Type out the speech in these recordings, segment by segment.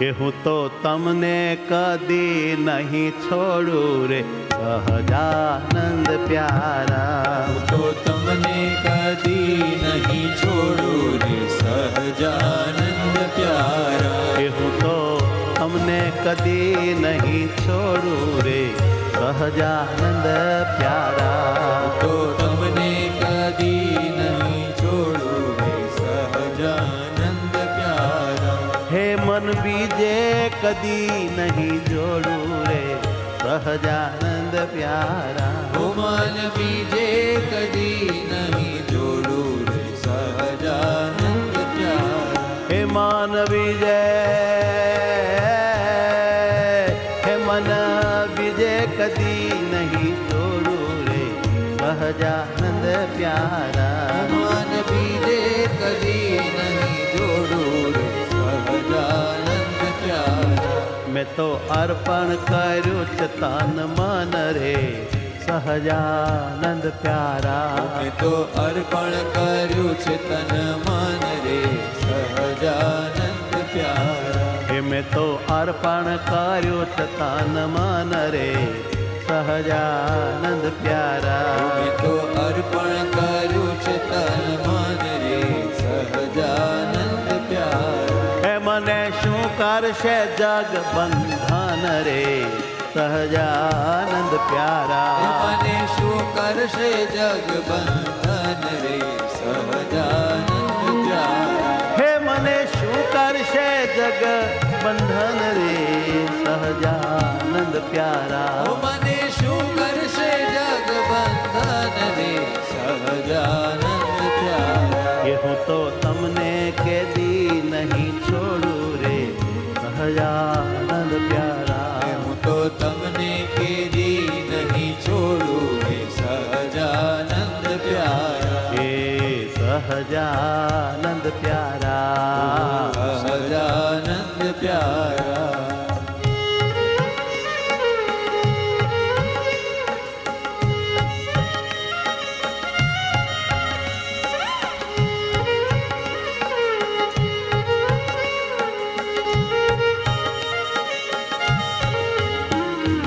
કે હું તો તમને કદી નહીં છોડું રે સહજાનંદ પ્યારા. હું તો તમને કદી નહીં છોડું રે સહજાનંદ પ્યારા. કે હું તો તમને કદી નહીં છોડું રે સહજાનંદ પ્યારા. તો તમને કદી નહીં છોડું રે સહજાનંદ પ્યારા. હે મન બીજે કદી નહીં જોડું રે સહજાનંદ પ્યારા. ઓ મન બીજે કદી નહીં જોડું રે સહજાનંદ પ્યારા. હે મન બીજે મન બીજે કદી નહીં જોડું રે સહજાનંદ પ્યારા. મન બીજે કદી નહીં જોડું રે સહજાનંદ પ્યારા. મેં તો અર્પણ કર્યું છે તન મન રે સહજાનંદ પ્યારા. મેં તો અર્પણ કર્યું છે તન મન રે સહજાનંદ પ્યારા. હે મેં તો અર્પણ કર્યું છે તન મન રે સહજાનંદ પ્યારા. મેં તો અર્પણ કર્યું છે તન મન રે સહજાનંદ પ્યારા. હે મને શું કરશે જગ બંધન રે સહજાનંદ પ્યારા. મને શું કરશે જગ બંધન રે સહજાનંદ પ્યારા. હે મને શું કરશે જગ બંધન રે સહજાનંદ પ્યારા. મને શું કરશે જગ બંધન રે સહજાનંદ પ્યારા. કે હું તો તમને કેદી નહીં છોડું રે સહજાનંદ પ્યારા. હું તો તમને કેદી નહીં છોડું રે સહજાનંદ પ્યારા. હે સહજાનંદ પ્યારા. સહજાનંદ પ્યારા.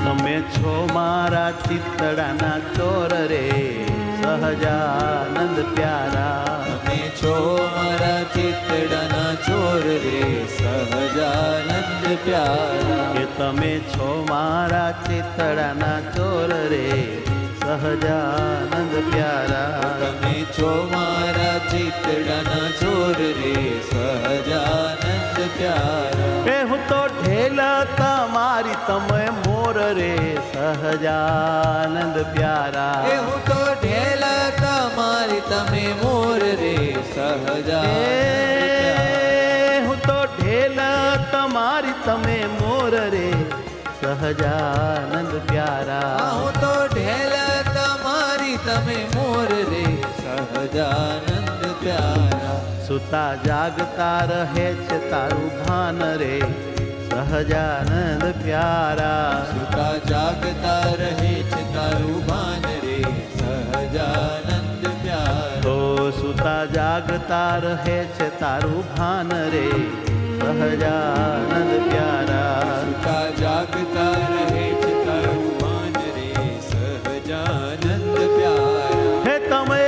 તમે છો મારા ચિત્તડાના ચોર રે સહજાનંદ પ્યારા. તમે છો મારા ચિત્તડાના ચોર રે સહજાનંદ પ્યારા. કે તમે છો મારા ચિત્તડાના ચોર રે સહજાનંદ પ્યારા. તમે છો મારા ચિત્તડાના ચોર રે સહજાનંદ પ્યારા. એ હું તો ઢેલ તમારી તમે મોર રે સહજાનંદ પ્યારા. એ હું તો ઢેલ તમારી તમે મોર રે સહજાનંદ પ્યારા. હું તો ઢેલ તમારી તમે મોર રે સહજાનંદ પ્યારા. હું તો ઢેલ તમારી તમે મોર રે સહજાનંદ પ્યારા. સુતા જાગતા રહે છે તારું ભાન રે સહજાનંદ પ્યારા. સુતા જાગતા રહે છે તારું ભાન રે સહજાનંદ પ્યારા. તો સુતા જાગતા રહે છે તારું ભાન રે સહજાનંદ પ્યારા. સુતા જાગતા રહે છે તારું ભાન રે સહજાનંદ પ્યારા. હે તમે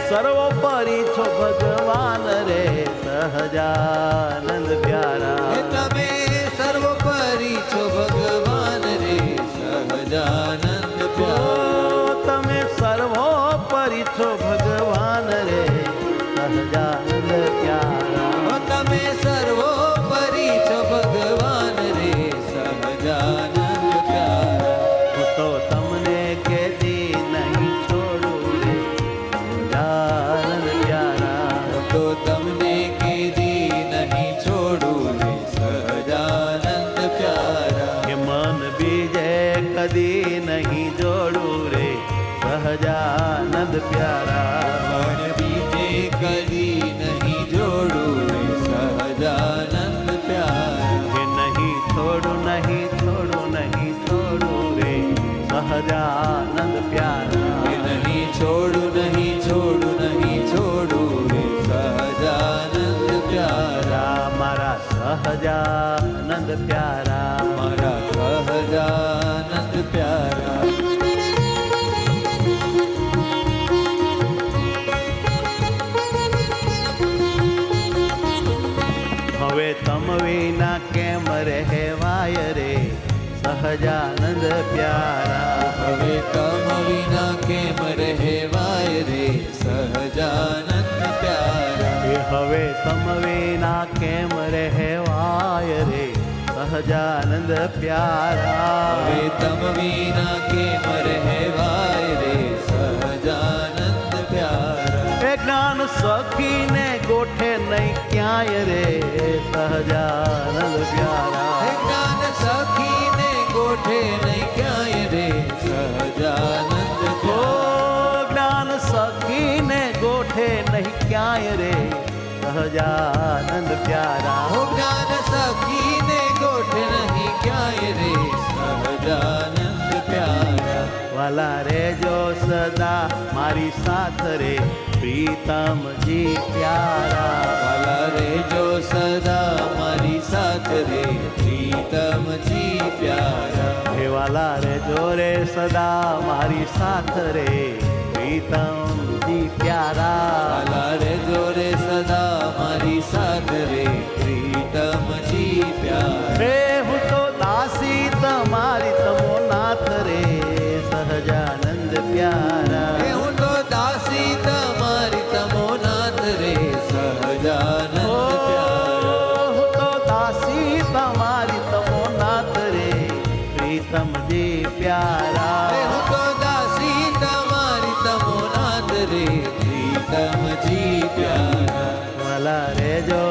સર્વોપરી છો ભગવાન રે સહજાનંદ પ્યારા. હે તમે સર્વોપરી છો ભગવાન રે સહજાનંદ પ્યારા. તમે સર્વોપરી છો ભગવાન રે સહજાનંદ પ્યારા. તમે સર્વોપરી છો ભગવાન રે સહજાનંદ પ્યારા. હું તો તમને કેદી નહીં છોડું રે સહજાનંદ પ્યારા. હું તો તમને કેદી નહીં છોડું રે સહજાનંદ પ્યારા. કે મન બીજે કદી નહીં જોડું રે સહજાનંદ પ્યારા. મન બીજે કદી નહીં જોડું રે સહજાનંદ પ્યારા. કે નહીં છોડું નહીં છોડું નહીં છોડું રે સહજાનંદ પ્યારા. કે નહીં છોડું નહીં છોડું નહીં છોડું રે સહજાનંદ પ્યારા. મારા સહજાનંદ પ્યારા. મારા સહજાનંદ પ્યારા. હવે તમ વિના કેમ રહેવાય રે સહજાનંદ પ્યારા. હવે તમ વિના કેમ રહેવાય રે સહજાનંદ પ્યારા. એ હવે તમ વિના કેમ રહેવાય રે સહજાનંદ પ્યારા. હવે તમ વિના કેમ રહેવાય રે સહજાનંદ પ્યારા. એ જ્ઞાન સખીને ગોઠે નહીં ક્યાંય રે સહજાનંદ પ્યારા. હે જ્ઞાન સખીને ગોઠે નહીં ક્યાંય રે સહજાનંદ ઓ પ્યારા. જ્ઞાન સખીને ગોઠે નહીં ક્યાંય રે સહજાનંદ પ્યારા. હો જ્ઞાન સખીને ગોઠે નહીં ક્યાંય રે સહજાનંદ પ્યારા. વાલા રેજો સદા મારી સાથ રે પ્રીતમજી પ્યારા. વાલા રેજો સદા મારી સાથ રે પ્રીતમજી પ્યારા. હે વાલા રેજો રે સદા મારી સાથ રે પ્રીતમજી પ્યારા. વાલા રેજો રે સદા મારી સાથ રે પ્રીતમજી પ્યારા. રે હું તો દાસી તમારી તમો નાથ રે સહજાનંદ પ્યારા. હે હું તો દાસી તમારી તમો નાથ રે સહજાનંદ ઓ, પ્યારા. હું તો દાસી તમારી તમો નાથ રે પ્રીતમજી પ્યારા. હે હું તો દાસી તમારી તમો નાથ રે પ્રીતમજી પ્યારા. વાલા રેજો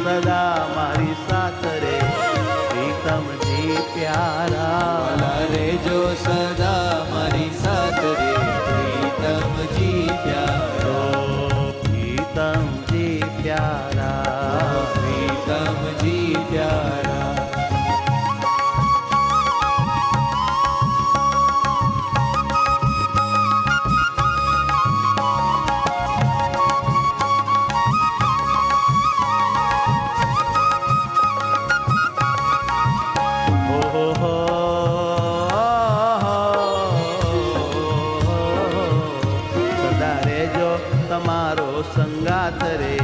સદા મારી સાથ રે પ્રીતમજી પ્યારા. વાલા રેજો સદા મારી સાથ રે પ્રીતમજી પ્યારા. ઓ પ્રીતમજી પ્યારા. પ્રીતમજી પ્યારા. સદા રેજો તમારો સંગાથ રે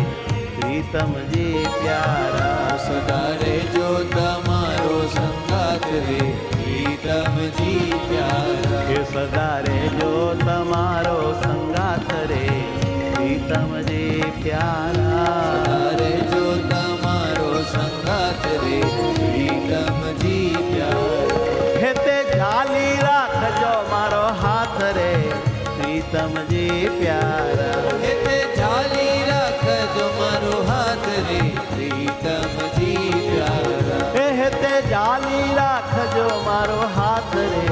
પ્રીતમજી પ્યારા. સદા રેજો તમારો સંગાત રે પ્રીતમજી પ્યારા. એ સદા રેજો તમારો સંગાથ રે પ્રીતમજી પ્યારા. સદા રેજો તમારો સંગાત રે પ્રીતમજી પ્યારા. હે તે ઝાલી રાખજો મારો હાથ રે પ્રીતમજી પ્યારા. હે તે ઝાલી રાખજો મારો હાથ રે પ્રીતમજી પ્યારા. હે તે ઝાલી રાખજો મારો હાથ રે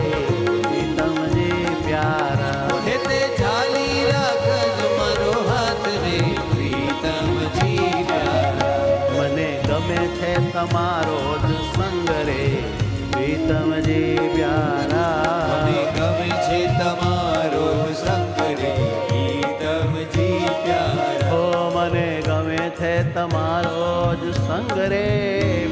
પ્રીતમજી પ્યારા. હે તે ઝાલી રાખજો મારો હાથ રે પ્રીતમજી પ્યારા. મને ગમે છે તમારો જ સંગ રે પ્રીતમજી પ્યારા. મને ગમે છે તમારો સંગ રે પ્રીતમજી પ્યારા. ઓ મને ગમે છે તમારો જ સંગ રે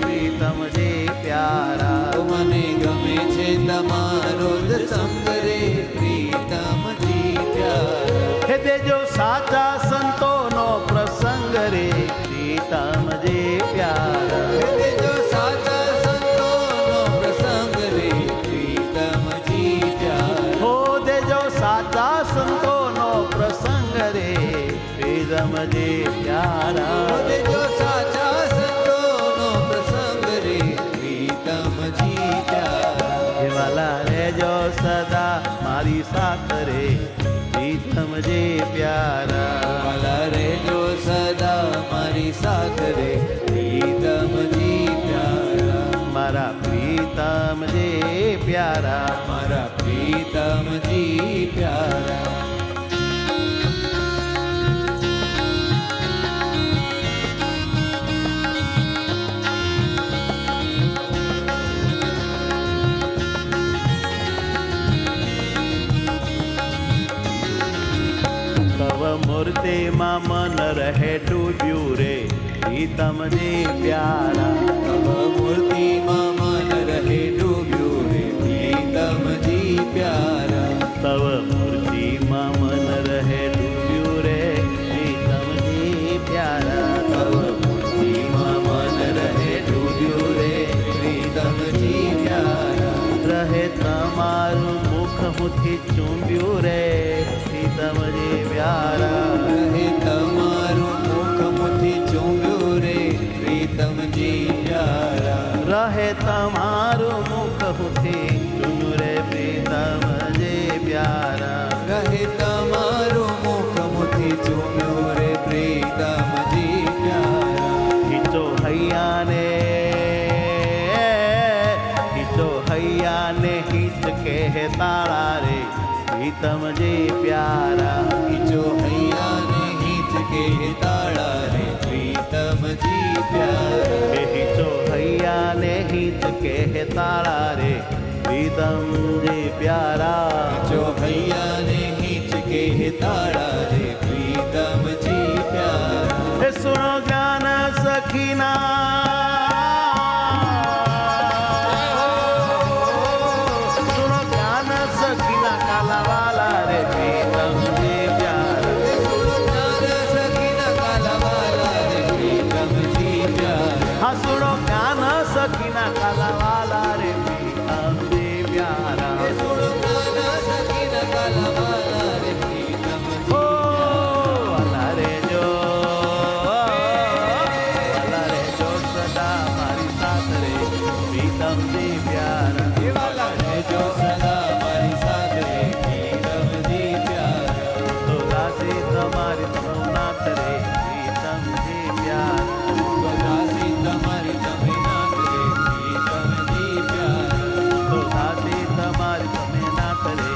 પ્રીતમજી પ્યારા. મને ગમે છે તમારો જ સંગ રે પ્રીતમજી પ્યારા. હે તેજો સાચા સંતોનો પ્રસંગ રે પ્રીતમજી પ્યારા. હે તેજો સાચા સંતોનો પ્રસંગ રે પ્રીતમજી પ્યારા. હો દેજો સાચા સંતોનો પ્રસંગ રે પ્રીતમજી પ્યારા. હે તેજો સાચા સંતોનો પ્રસંગ રે પ્રીતમજી પ્યારા. હે વાલા રેજો સદા મારી સાથ રે પ્રીતમજી પ્યારા. વાલા રેજો સદા મારી સાથ રે પ્રીતમજી પ્યારા. મારા પ્રીતમજી પ્યારા. મારા પ્રીતમજી પ્યારા. તવ મૂર્તિમાં મૂર્તિમાં મન રહે ડૂબ્યું રે પ્રીતમજી પ્યારા. તવ મૂર્તિમાં મન રહે ડૂબ્યું રે પ્રીતમજી પ્યારા. તવ મૂર્તિમાં મન રહે ડૂબ્યું રે પ્રીતમજી પ્યારા. તવ મૂર્તિમાં મન રહે ડૂબ્યું રે પ્રીતમજી પ્યારા. રહે તમારું મુખ મુથી ચૂંબ્યું રે પ્રીતમજી પ્યારા. રહે તમારું મુખ મુથી ચૂંબ્યું રે પ્રીતમજી પ્યારા. રહે તમારું મુખ મુથી ચૂંબ્યું રે પ્રીતમજી પ્યારા. રહે તમારું મુખ મુથી ચૂમ્યું રે પ્રીતમજી પ્યારા. ખીચો હૈયાને હિચ કહેતાળા રે પ્રીતમજી પ્યારા. ખીચો હૈયાને હિચ કે તાળા રે પ્રીતમજી પ્યારા. એ હિચો હૈયાને હિચ કહેતાળા રે પ્રીતમજી પ્યારા. ખીચો હૈયાને હિચ કે તાળા રે પ્રીતમજી પ્યારા. એ સુણો જ્ઞાન સખીના કાલાવાલા રે પ્રીતમજી પ્યારા. હા સુણો જ્ઞાન સખીના કાલાવાલા રે પ્રીતમજી પ્યારા. ઓ વાલા રે જો સદા મારી સાથ રે પ્રીતમજી પ્યારા. જો સદા મારી સાથે પ્રીતમજી પ્યારા. તો દાસી તમારી સૌનાથ રે પ્રીતમજી પ્યારા. દાસી તમારી તમે નાથ રે પ્રીતમજી પ્યારા. તો દાસી તમારી તમે નાથ રે